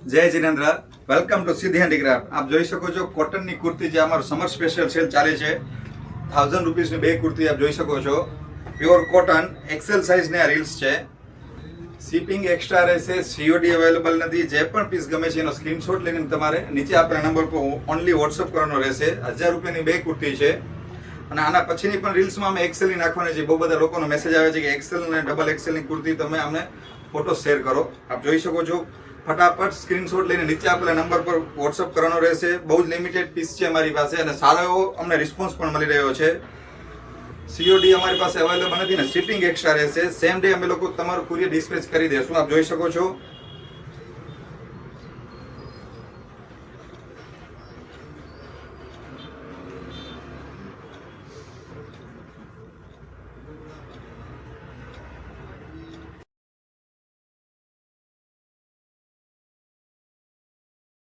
જય Jinendra, welcome to સિદ્ધિ handicraft. આપ જોઈ શકો છો કોટનની કુર્તી, જે અમારું સમર સ્પેશિયલ સેલ ચાલે છે. 1000 રૂપીસની બે કુર્તી આપ જોઈ શકો છો. પ્યોર કોટન, એક્સેલ સાઇઝની આ રીલ્સ છે. શિપિંગ એક્સ્ટ્રા રહેશે, સીઓડી અવેલેબલ નથી. જે પણ પીસ ગમે છે એનો સ્ક્રીનશોટ લઈને તમારે નીચે આપેલા નંબર પર ઓનલી વોટ્સઅપ કરવાનો રહેશે. 1000 રૂપિયાની બે કુર્તી છે. અને આના પછીની પણ રીલ્સમાં અમે એક્સેલની નાખવાની છે. બહુ બધા લોકોનો મેસેજ આવે છે કે એક્સેલ અને ડબલ એક્સેલની કુર્તી તમે અમને ફોટો શેર કરો. આપ જોઈ શકો છો. ફટાફટ સ્ક્રીનશોટ લઈને નીચે આપેલા નંબર પર વોટ્સઅપ કરવાનો રહેશે. બહુ જ લિમિટેડ પીસ છે અમારી પાસે અને સારો એવો અમને રિસ્પોન્સ પણ મળી રહ્યો છે. સીઓડી અમારી પાસે અવેલેબલ નથી ને શિપિંગ એક્સ્ટ્રા રહેશે. સેમ ડે અમે લોકો તમારું કુરિયર ડિસ્પેચ કરી દઈશું. આપ જોઈ શકો છો